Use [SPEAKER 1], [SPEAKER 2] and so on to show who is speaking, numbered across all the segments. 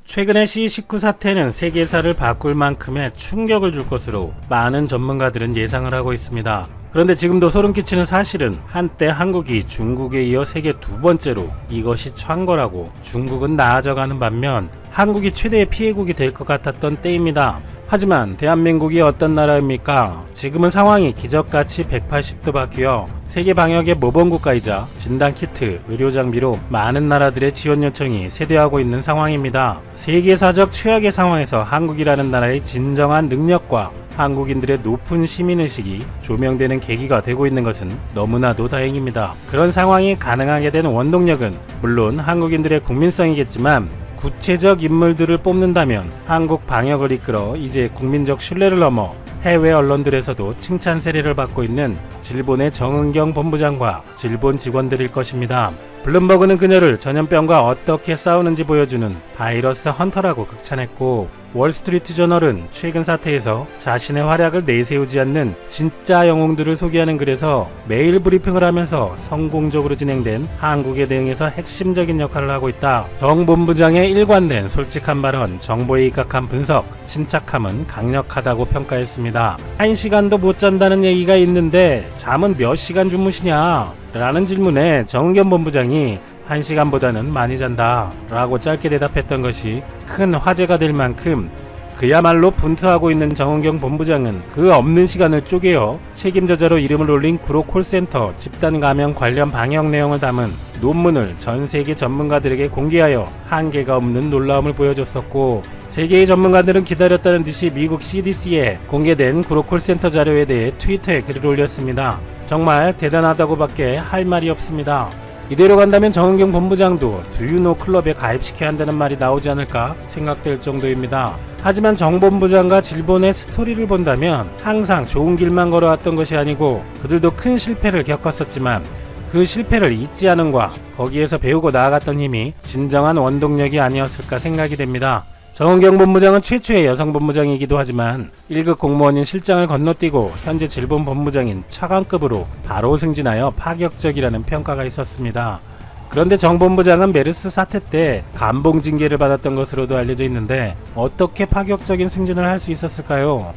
[SPEAKER 1] 최근의 C19 사태는 세계사를 바꿀 만큼의 충격을 줄 것으로 많은 전문가들은 예상을 하고 있습니다. 그런데 지금도 소름 끼치는 사실은 한때 한국이 중국에 이어 세계 두 번째로 이것이 창궐하고 중국은 나아져가는 반면 한국이 최대의 피해국이 될 것 같았던 때입니다. 하지만 대한민국이 어떤 나라입니까? 지금은 상황이 기적같이 180도 바뀌어 세계 방역의 모범국가이자 진단키트, 의료장비로 많은 나라들의 지원 요청이 세대하고 있는 상황입니다. 세계사적 최악의 상황에서 한국이라는 나라의 진정한 능력과 한국인들의 높은 시민의식이 조명되는 계기가 되고 있는 것은 너무나도 다행입니다. 그런 상황이 가능하게 된 원동력은 물론 한국인들의 국민성이겠지만 구체적 인물들을 뽑는다면 한국 방역을 이끌어 이제 국민적 신뢰를 넘어 해외 언론들에서도 칭찬 세례를 받고 있는 질본의 정은경 본부장과 질본 직원들일 것입니다. 블룸버그는 그녀를 전염병과 어떻게 싸우는지 보여주는 바이러스 헌터라고 극찬했고, 월스트리트 저널은 최근 사태에서 자신의 활약을 내세우지 않는 진짜 영웅들을 소개하는 글에서 매일 브리핑을 하면서 성공적으로 진행된 한국의 대응에서 핵심적인 역할을 하고 있다. 정 본부장의 일관된 솔직한 발언, 정보에 입각한 분석, 침착함은 강력하다고 평가했습니다. 1시간도 못 잔다는 얘기가 있는데 잠은 몇 시간 주무시냐? 라는 질문에 정은경 본부장이 1시간보다는 많이 잔다 라고 짧게 대답했던 것이 큰 화제가 될 만큼 그야말로 분투하고 있는 정은경 본부장은 그 없는 시간을 쪼개어 책임저자로 이름을 올린 구로 콜센터 집단 감염 관련 방역 내용을 담은 논문을 전 세계 전문가들에게 공개하여 한계가 없는 놀라움을 보여줬었고, 세계의 전문가들은 기다렸다는 듯이 미국 CDC에 공개된 구로 콜센터 자료에 대해 트위터에 글을 올렸습니다. 정말 대단하다고밖에 할 말이 없습니다. 이대로 간다면 정은경 본부장도 두유노 클럽에 가입시켜야 한다는 말이 나오지 않을까 생각될 정도입니다. 하지만 정 본부장과 질본의 스토리를 본다면 항상 좋은 길만 걸어왔던 것이 아니고 그들도 큰 실패를 겪었었지만 그 실패를 잊지 않음과 거기에서 배우고 나아갔던 힘이 진정한 원동력이 아니었을까 생각이 됩니다. 정은경 본부장은 최초의 여성 본부장이기도 하지만 1급 공무원인 실장을 건너뛰고 현재 질본 본부장인 차관급으로 바로 승진하여 파격적이라는 평가가 있었습니다. 그런데 정 본부장은 메르스 사태 때 감봉 징계를 받았던 것으로도 알려져 있는데 어떻게 파격적인 승진을 할 수 있었을까요?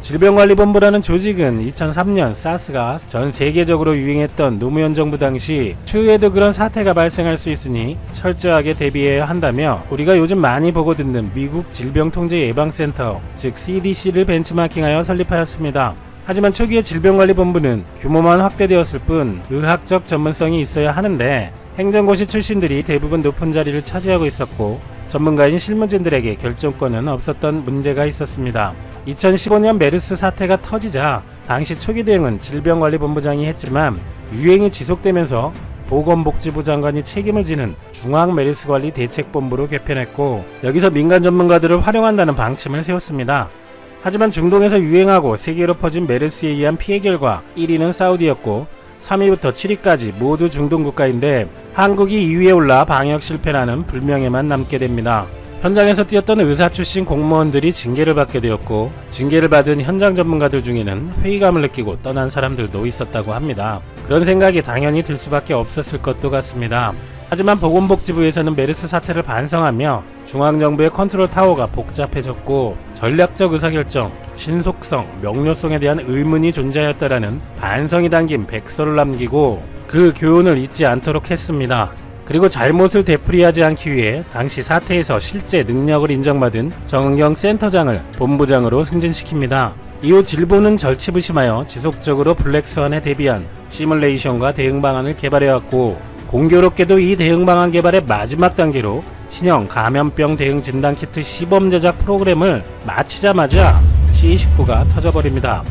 [SPEAKER 1] 질병관리본부라는 조직은 2003년 사스가 전 세계적으로 유행했던 노무현 정부 당시 추후에도 그런 사태가 발생할 수 있으니 철저하게 대비해야 한다며 우리가 요즘 많이 보고 듣는 미국 질병통제예방센터 즉 CDC를 벤치마킹하여 설립하였습니다. 하지만 초기에 질병관리본부는 규모만 확대되었을 뿐 의학적 전문성이 있어야 하는데 행정고시 출신들이 대부분 높은 자리를 차지하고 있었고 전문가인 실무진들에게 결정권은 없었던 문제가 있었습니다. 2015년 메르스 사태가 터지자 당시 초기 대응은 질병관리본부장이 했지만 유행이 지속되면서 보건복지부 장관이 책임을 지는 중앙메르스관리대책본부로 개편했고 여기서 민간 전문가들을 활용한다는 방침을 세웠습니다. 하지만 중동에서 유행하고 세계로 퍼진 메르스에 의한 피해 결과 1위는 사우디였고 3위부터 7위까지 모두 중동 국가인데 한국이 2위에 올라 방역 실패라는 불명예만 남게 됩니다. 현장에서 뛰었던 의사 출신 공무원들이 징계를 받게 되었고 징계를 받은 현장 전문가들 중에는 회의감을 느끼고 떠난 사람들도 있었다고 합니다. 그런 생각이 당연히 들 수밖에 없었을 것도 같습니다. 하지만 보건복지부에서는 메르스 사태를 반성하며 중앙정부의 컨트롤 타워가 복잡해졌고 전략적 의사결정, 신속성, 명료성에 대한 의문이 존재하였다라는 반성이 담긴 백서를 남기고 그 교훈을 잊지 않도록 했습니다. 그리고 잘못을 되풀이하지 않기 위해 당시 사태에서 실제 능력을 인정받은 정은경 센터장을 본부장으로 승진시킵니다. 이후 질본은 절치부심하여 지속적으로 블랙스완에 대비한 시뮬레이션과 대응 방안을 개발해왔고 공교롭게도 이 대응 방안 개발의 마지막 단계로 신형 감염병 대응 진단키트 시범 제작 프로그램을 마치자마자 C19가 터져버립니다.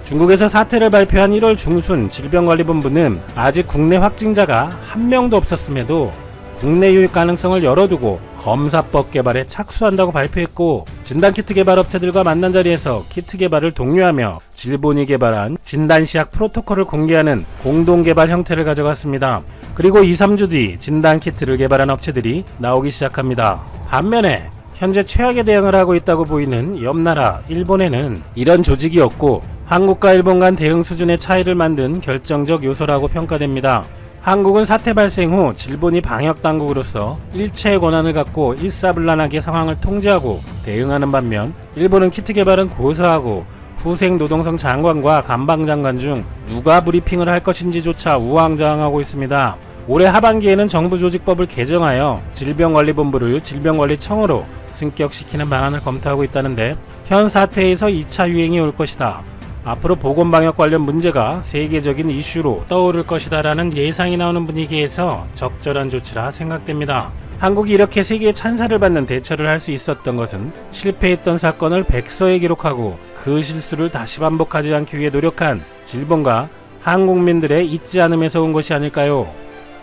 [SPEAKER 1] 중국에서 사태를 발표한 1월 중순 질병관리본부는 아직 국내 확진자가 한 명도 없었음에도 국내 유입 가능성을 열어두고 검사법 개발에 착수한다고 발표했고 진단키트 개발 업체들과 만난 자리에서 키트 개발을 독려하며 질본이 개발한 진단시약 프로토콜을 공개하는 공동개발 형태를 가져갔습니다. 그리고 2-3주 뒤 진단키트를 개발한 업체들이 나오기 시작합니다. 반면에 현재 최악의 대응을 하고 있다고 보이는 옆나라 일본에는 이런 조직이 없고 한국과 일본 간 대응 수준의 차이를 만든 결정적 요소라고 평가됩니다. 한국은 사태 발생 후 질본이 방역당국으로서 일체의 권한을 갖고 일사불란하게 상황을 통제하고 대응하는 반면 일본은 키트 개발은 고사하고 후생 노동성 장관과 감방장관 중 누가 브리핑을 할 것인지조차 우왕좌왕하고 있습니다. 올해 하반기에는 정부조직법을 개정하여 질병관리본부를 질병관리청으로 승격시키는 방안을 검토하고 있다는데 현 사태에서 2차 유행이 올 것이다. 앞으로 보건방역 관련 문제가 세계적인 이슈로 떠오를 것이다 라는 예상이 나오는 분위기에서 적절한 조치라 생각됩니다. 한국이 이렇게 세계의 찬사를 받는 대처를 할 수 있었던 것은 실패했던 사건을 백서에 기록하고 그 실수를 다시 반복하지 않기 위해 노력한 질본과 한국민들의 잊지 않음에서 온 것이 아닐까요?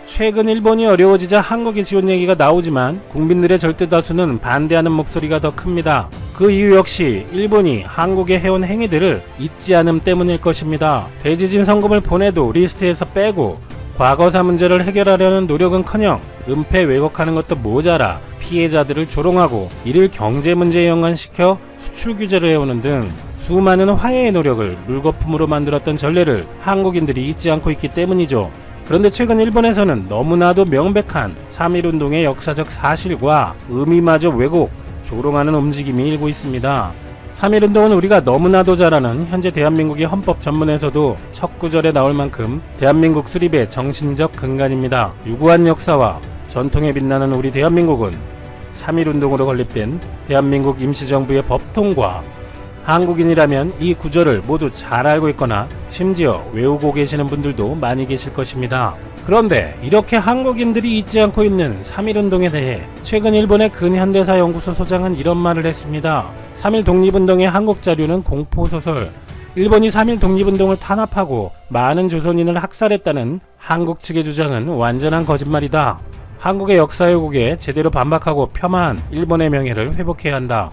[SPEAKER 1] 최근 일본이 어려워지자 한국의 지원 얘기가 나오지만 국민들의 절대 다수는 반대하는 목소리가 더 큽니다. 그 이유 역시 일본이 한국에 해온 행위들을 잊지 않음 때문일 것입니다. 대지진 성금을 보내도 리스트에서 빼고 과거사 문제를 해결하려는 노력은커녕 은폐 왜곡하는 것도 모자라 피해자들을 조롱하고 이를 경제 문제에 연관시켜 수출 규제를 해오는 등 수많은 화해의 노력을 물거품으로 만들었던 전례를 한국인들이 잊지 않고 있기 때문이죠. 그런데 최근 일본에서는 너무나도 명백한 3.1운동의 역사적 사실과 의미마저 왜곡, 조롱하는 움직임이 일고 있습니다. 3.1운동은 우리가 너무나도 잘 아는 현재 대한민국의 헌법 전문에서도 첫 구절에 나올 만큼 대한민국 수립의 정신적 근간입니다. 유구한 역사와 전통에 빛나는 우리 대한민국은 3.1운동으로 건립된 대한민국 임시정부의 법통과 한국인이라면 이 구절을 모두 잘 알고 있거나 심지어 외우고 계시는 분들도 많이 계실 것입니다. 그런데 이렇게 한국인들이 잊지 않고 있는 3.1운동에 대해 최근 일본의 근현대사 연구소 소장은 이런 말을 했습니다. 3.1 독립운동의 한국 자료는 공포소설, 일본이 3.1 독립운동을 탄압하고 많은 조선인을 학살했다는 한국 측의 주장은 완전한 거짓말이다. 한국의 역사 왜곡에 제대로 반박하고 폄하한 일본의 명예를 회복해야 한다.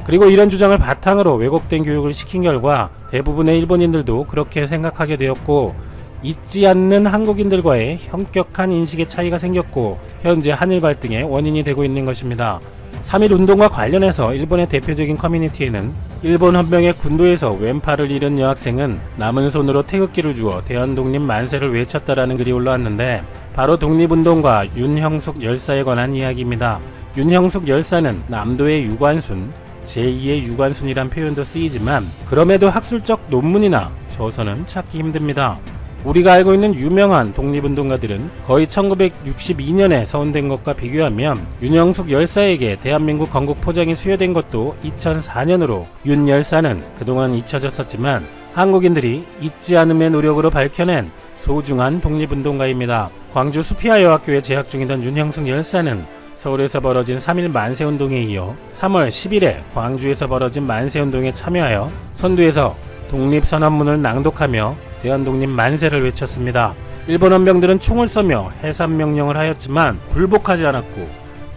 [SPEAKER 1] 그리고 이런 주장을 바탕으로 왜곡된 교육을 시킨 결과 대부분의 일본인들도 그렇게 생각하게 되었고 잊지 않는 한국인들과의 현격한 인식의 차이가 생겼고 현재 한일 갈등의 원인이 되고 있는 것입니다. 3.1 운동과 관련해서 일본의 대표적인 커뮤니티에는 일본 헌병의 군도에서 왼팔을 잃은 여학생은 남은 손으로 태극기를 주어 대한독립 만세를 외쳤다라는 글이 올라왔는데 바로 독립운동과 윤형숙 열사에 관한 이야기입니다. 윤형숙 열사는 남도의 유관순, 제2의 유관순이란 표현도 쓰이지만 그럼에도 학술적 논문이나 저서는 찾기 힘듭니다. 우리가 알고 있는 유명한 독립운동가들은 거의 1962년에 서원된 것과 비교하면 윤형숙 열사에게 대한민국 건국 포장이 수여된 것도 2004년으로 윤 열사는 그동안 잊혀졌었지만 한국인들이 잊지 않음의 노력으로 밝혀낸 소중한 독립운동가입니다. 광주 수피아 여학교에 재학 중이던 윤형숙 열사는 서울에서 벌어진 3.1 만세운동에 이어 3월 10일에 광주에서 벌어진 만세운동에 참여하여 선두에서 독립선언문을 낭독하며 대한독립 만세를 외쳤습니다. 일본 헌병들은 총을 쏘며 해산명령을 하였지만 굴복하지 않았고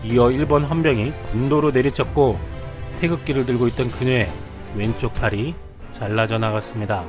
[SPEAKER 1] 이어 일본 헌병이 군도로 내리쳤고 태극기를 들고 있던 그녀의 왼쪽 팔이 잘라져 나갔습니다.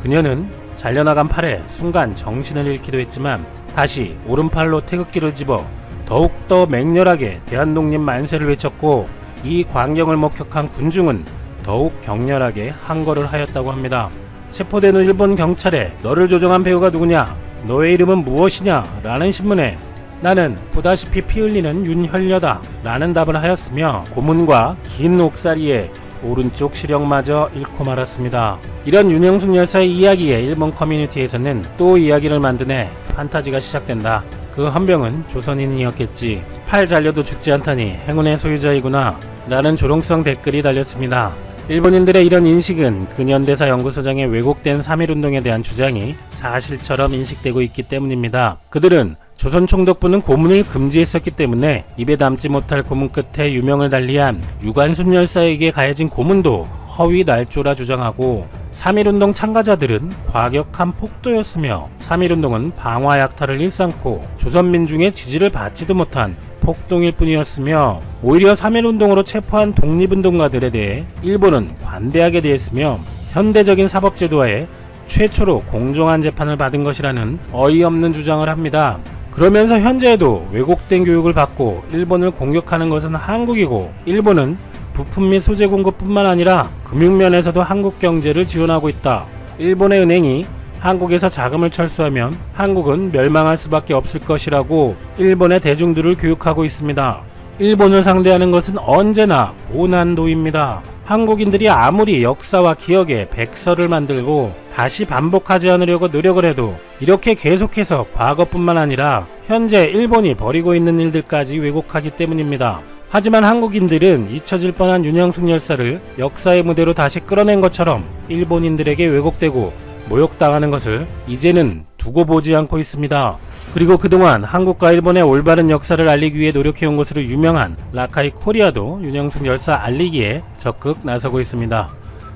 [SPEAKER 1] 그녀는 잘려나간 팔에 순간 정신을 잃기도 했지만 다시 오른팔로 태극기를 집어 더욱더 맹렬하게 대한독립 만세를 외쳤고 이 광경을 목격한 군중은 더욱 격렬하게 항거를 하였다고 합니다. 체포된 후 일본 경찰에 너를 조종한 배우가 누구냐? 너의 이름은 무엇이냐? 라는 신문에 나는 보다시피 피 흘리는 윤현려다 라는 답을 하였으며 고문과 긴 옥사리에 오른쪽 시력마저 잃고 말았습니다. 이런 윤형숙 열사의 이야기에 일본 커뮤니티에서는 또 이야기를 만드네 판타지가 시작된다. 그 헌병은 조선인이었겠지. 팔 잘려도 죽지 않다니 행운의 소유자이구나 라는 조롱성 댓글이 달렸습니다. 일본인들의 이런 인식은 근현대사 연구소장의 왜곡된 3.1운동에 대한 주장이 사실처럼 인식되고 있기 때문입니다. 그들은 조선 총독부는 고문을 금지했었기 때문에 입에 담지 못할 고문 끝에 유명을 달리한 유관순 열사에게 가해진 고문도 허위 날조라 주장하고 3.1운동 참가자들은 과격한 폭도였으며 3.1운동은 방화약탈을 일삼고 조선민중의 지지를 받지도 못한 폭동일 뿐이었으며 오히려 3.1운동으로 체포한 독립운동가들에 대해 일본은 관대하게 대했으며 현대적인 사법제도하에 최초로 공정한 재판을 받은 것이라는 어이없는 주장을 합니다. 그러면서 현재에도 왜곡된 교육을 받고 일본을 공격하는 것은 한국이고 일본은 부품 및 소재 공급뿐만 아니라 금융면에서도 한국 경제를 지원하고 있다. 일본의 은행이 한국에서 자금을 철수하면 한국은 멸망할 수밖에 없을 것이라고 일본의 대중들을 교육하고 있습니다. 일본을 상대하는 것은 언제나 고난도입니다. 한국인들이 아무리 역사와 기억에 백서를 만들고 다시 반복하지 않으려고 노력을 해도 이렇게 계속해서 과거뿐만 아니라 현재 일본이 벌이고 있는 일들까지 왜곡하기 때문입니다. 하지만 한국인들은 잊혀질 뻔한 윤영숙 열사를 역사의 무대로 다시 끌어낸 것처럼 일본인들에게 왜곡되고 모욕당하는 것을 이제는 두고 보지 않고 있습니다. 그리고 그동안 한국과 일본의 올바른 역사를 알리기 위해 노력해온 것으로 유명한 라카이 코리아도 윤영숙 열사 알리기에 적극 나서고 있습니다.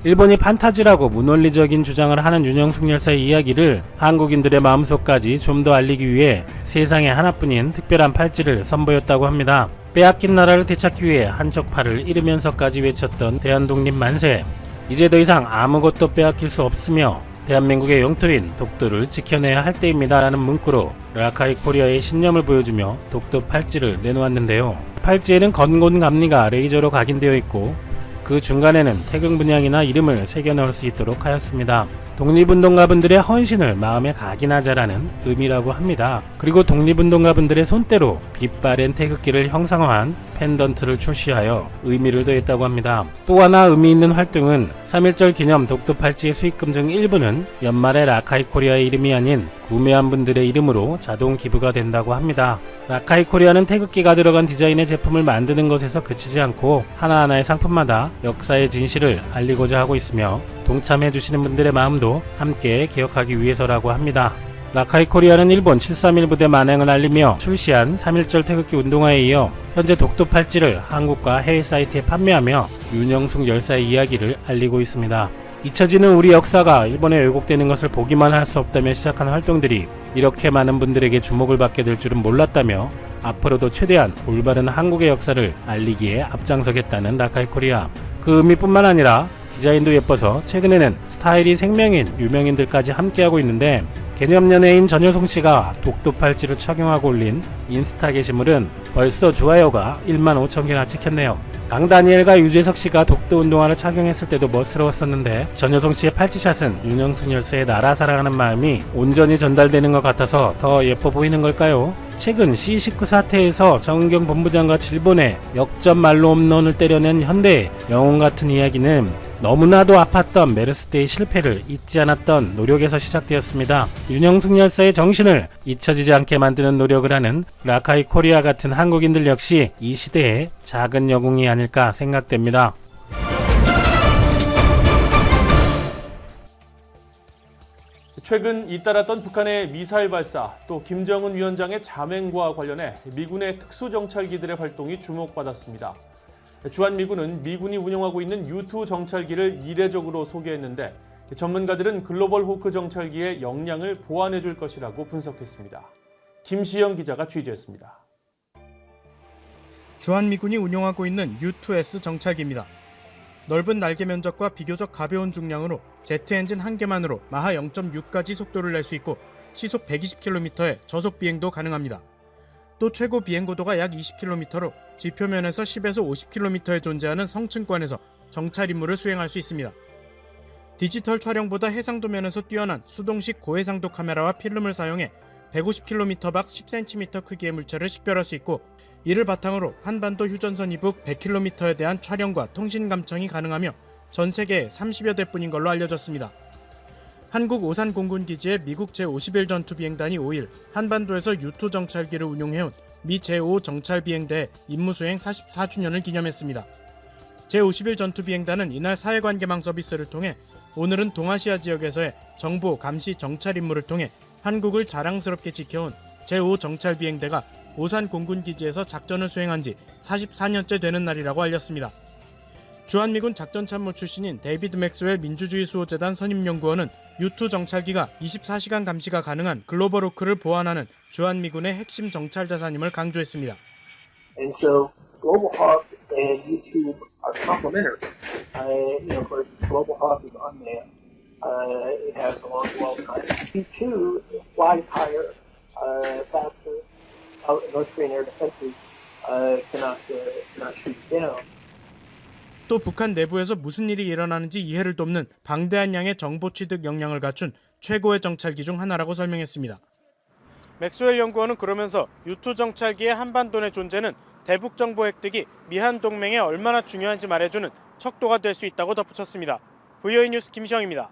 [SPEAKER 1] 일본이 판타지라고 무논리적인 주장을 하는 윤영숙 열사의 이야기를 한국인들의 마음속까지 좀 더 알리기 위해 세상에 하나뿐인 특별한 팔찌를 선보였다고 합니다. 빼앗긴 나라를 되찾기 위해 한쪽 팔을 잃으면서까지 외쳤던 대한독립 만세. 이제 더 이상 아무것도 빼앗길 수 없으며 대한민국의 영토인 독도를 지켜내야 할 때입니다 라는 문구로 라카이 코리아의 신념을 보여주며 독도 팔찌를 내놓았는데요. 팔찌에는 건곤 감리가 레이저로 각인되어 있고 그 중간에는 태극 문양이나 이름을 새겨 넣을 수 있도록 하였습니다. 독립운동가분들의 헌신을 마음에 각인하자라는 의미라고 합니다. 그리고 독립운동가분들의 손때로 빛바랜 태극기를 형상화한 펜던트를 출시하여 의미를 더했다고 합니다. 또 하나 의미 있는 활동은 3.1절 기념 독도 팔찌의 수익금 중 일부는 연말에 라카이 코리아의 이름이 아닌 구매한 분들의 이름으로 자동 기부가 된다고 합니다. 라카이 코리아는 태극기가 들어간 디자인의 제품을 만드는 것에서 그치지 않고 하나하나의 상품마다 역사의 진실을 알리고자 하고 있으며 동참해주시는 분들의 마음도 함께 기억하기 위해서라고 합니다. 라카이 코리아는 일본 731 부대 만행을 알리며 출시한 3.1절 태극기 운동화에 이어 현재 독도 팔찌를 한국과 해외 사이트에 판매하며 윤영숙 열사의 이야기를 알리고 있습니다. 잊혀지는 우리 역사가 일본에 왜곡되는 것을 보기만 할 수 없다며 시작한 활동들이 이렇게 많은 분들에게 주목을 받게 될 줄은 몰랐다며 앞으로도 최대한 올바른 한국의 역사를 알리기에 앞장서겠다는 라카이 코리아. 그 의미뿐만 아니라 디자인도 예뻐서 최근에는 스타일이 생명인 유명인들까지 함께하고 있는데 개념연예인 전효송 씨가 독도 팔찌를 착용하고 올린 인스타 게시물은 벌써 좋아요가 1만 5천 개나 찍혔네요. 강다니엘과 유재석 씨가 독도 운동화를 착용했을 때도 멋스러웠었는데 전효송 씨의 팔찌샷은 윤영숙 열사의 나라 사랑하는 마음이 온전히 전달되는 것 같아서 더 예뻐 보이는 걸까요? 최근 C19 사태에서 정은경 본부장과 질본에 역전 말로 홈런을 때려낸 현대의 영웅 같은 이야기는 너무나도 아팠던 메르스 때의 실패를 잊지 않았던 노력에서 시작되었습니다. 윤영숙 열사의 정신을 잊혀지지 않게 만드는 노력을 하는 라카이 코리아 같은 한국인들 역시 이 시대의 작은 영웅이 아닐까 생각됩니다.
[SPEAKER 2] 최근 잇따랐던 북한의 미사일 발사, 또 김정은 위원장의 자맹과 관련해 미군의 특수정찰기들의 활동이 주목받았습니다. 주한미군은 미군이 운영하고 있는 U2 정찰기를 이례적으로 소개했는데 전문가들은 글로벌 호크 정찰기의 역량을 보완해 줄 것이라고 분석했습니다. 김시영 기자가 취재했습니다.
[SPEAKER 3] 주한미군이 운용하고 있는 U2S 정찰기입니다. 넓은 날개 면적과 비교적 가벼운 중량으로 제트 엔진 한 개만으로 마하 0.6까지 속도를 낼 수 있고 시속 120km의 저속 비행도 가능합니다. 또 최고 비행고도가 약 20km로 지표면에서 10에서 50km에 존재하는 성층권에서 정찰 임무를 수행할 수 있습니다. 디지털 촬영보다 해상도 면에서 뛰어난 수동식 고해상도 카메라와 필름을 사용해 150km 밖 10cm 크기의 물체를 식별할 수 있고 이를 바탕으로 한반도 휴전선 이북 100km에 대한 촬영과 통신 감청이 가능하며 전 세계에 30여 대뿐인 걸로 알려졌습니다. 한국 오산 공군기지의 미국 제51 전투비행단이 5일 한반도에서 U2 정찰기를 운용해온 미 제5 정찰비행대의 임무수행 44주년을 기념했습니다. 제51 전투비행단은 이날 사회관계망 서비스를 통해 오늘은 동아시아 지역에서의 정보, 감시, 정찰 임무를 통해 한국을 자랑스럽게 지켜온 제5 정찰비행대가 오산 공군기지에서 작전을 수행한 지 44년째 되는 날이라고 알렸습니다. 주한미군 작전참모 출신인 데이비드 맥스웰 민주주의수호재단 선임연구원은 U2 정찰기가 24시간 감시가 가능한 글로벌 호크를 보완하는 주한미군의 핵심 정찰 자산임을 강조했습니다.
[SPEAKER 4] And so Global Hawk and U2 are complementary. Of course, Global Hawk is unmanned. It has a long dwell time. U2 flies higher, faster. North Korean air defenses cannot shoot down.
[SPEAKER 3] 또 북한 내부에서 무슨 일이 일어나는지 이해를 돕는 방대한 양의 정보 취득 역량을 갖춘 최고의 정찰기 중 하나라고 설명했습니다.
[SPEAKER 5] 맥스웰 연구원은 그러면서 U2 정찰기의 한반도 내 존재는 대북 정보 획득이 미한 동맹에 얼마나 중요한지 말해주는 척도가 될 수 있다고 덧붙였습니다. VOE 뉴스 김시영입니다.